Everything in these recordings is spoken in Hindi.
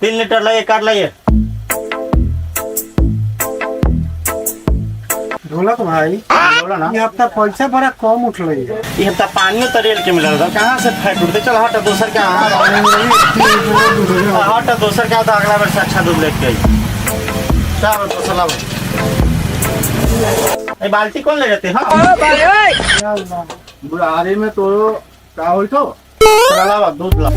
तीन लीटर लाइए, काट लाइए। ढोलक भाई, बोला ना, ये हफ्ता पैसा बड़ा कम उठ रही है। ये हफ्ता पानियों तरेल के मिला था, कहाँ से फैट उठते। चल हटा दोसर के, हटा दोसर के, अगला बार से अच्छा दूध लेके आई। चल तो सलाम। ये बाल्टी कौन ले जाते? हाँ बुढ़ारी में तो क्या हो तो लावा दूध ला।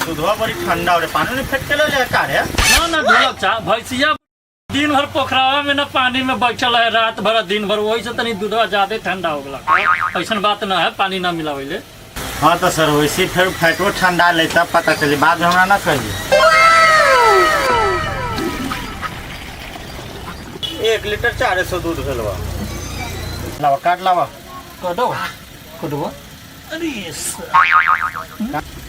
दूधवा बड़ी ठंडा हो रहा, पानी में फेंक के ले जाए का रे? ना ढोलक चा भैंसिया दिन भर पोखरावा में न पानी में बैठल है, रात भर दिन भर, वही से तनी दूधवा ज्यादा ठंडा हो गया। ऐसा बात ना है, पानी ना मिलावे। हाँ तो सर वैसे फिर फैटो ठंडा ले तब पता चली, बाद में हमरा ना कहिए। 1 लीटर 400 दूध भेलवा। लावा काट लावा। कटो अरे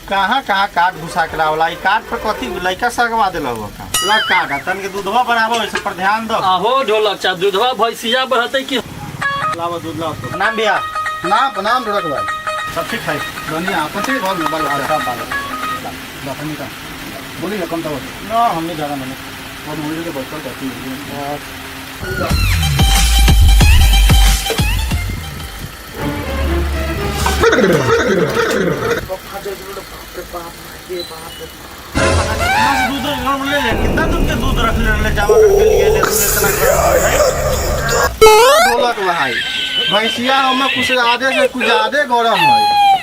कहाँ कहाँ काट घुसा के लावला? ई काट पर कथी लइका सगवा देला हुआ का? ला काट तन के दूधवा बनावो, इस पर ध्यान दो। आहो ढोलक चा दूधवा भैंसिया बढ़ते कि लावा दूध लाओ तो। नाम बिया नाम ढोलक भाई, सब ठीक है। दुनिया आपस में घर में बाल सब बाल बापनी का बोली कम तो ना हमने ज्यादा मैंने और मुझे तो बचपन करती है। दूध ले ले, कितना दूध के दूध रख ले जावा करके लिए ले इतना ढोलक भाई, भैंसिया हमें कुछ आधे से कुछ ज्यादा गरम है,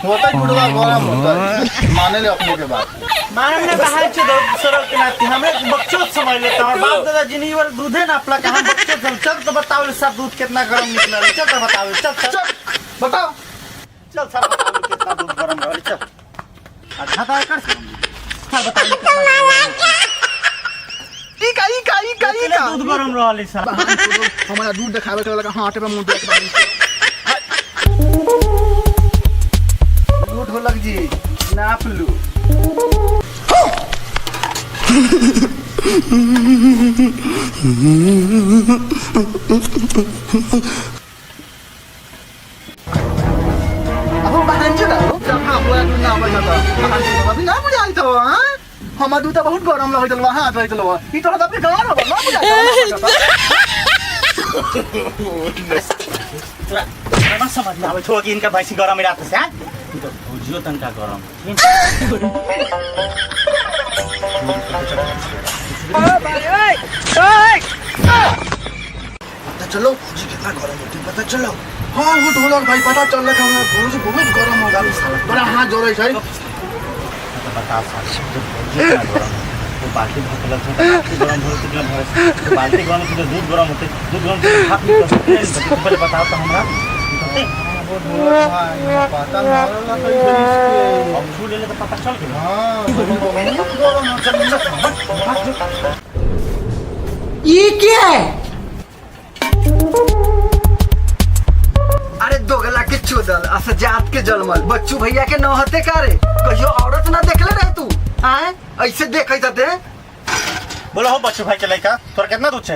होता ही गुड़वा गरम होता है, माने ले अपने के बात। मारने बाहर से दो सरल के नाते हमें बच्चों समझ लेता और बाप दादा जिन्हीं वाला दूधे ना अपना कहाँ बच्चों चल चल तो बताओ सब दूध कितना गर्म निकला है। चल तो बताओ, चल चल बताओ, चल सब बताओ कितना दूध गर्म रहा है। चल अच्छा तो कर सब बताओ कितना दूध गर्म रहा है। सर हमारा दूध दिखावे के लगा हाथ पे मुंह देख दूध ढोलक जी नाप लू। अब बहन जी दाओ जब हम लोग ना बजा तो अभी ना मुझे आई तो हां हमार दूध बहुत गरम लगे चलवा हां तो चलवा ई तो अपने गार हो ना मुझे ना समझ में आवे छो कि इनका भैंसी गरम रहता से। हां तो भुजियो तनका गरम पता चलो भुजी कितना गरम होती पता चलो। हाँ वो ढोलक भाई पता चल रहा है भुजी बहुत गरम हो गया साला बड़ा हाथ जोड़े छै। बता साला तो बाल्टी भरल है, गरम हो तो बाल्टी गरम हो तो दूध गरम होते, दूध गरम तो हाथ नहीं कर सकते। पहले बताओ तो हमरा पता ना कैसे अब छू ले तो पता चल गया। हाँ बहुत गरम हो ये क्या है? अरे दोगला के चोदल असजात के जलमल बच्चू भैया के नौहते का रे कहियो औरत ना देखले रहे तू आए ऐसे देखे थे। बोलो हो बच्चू भाई के लड़का तोर कितना दूध चाहिए?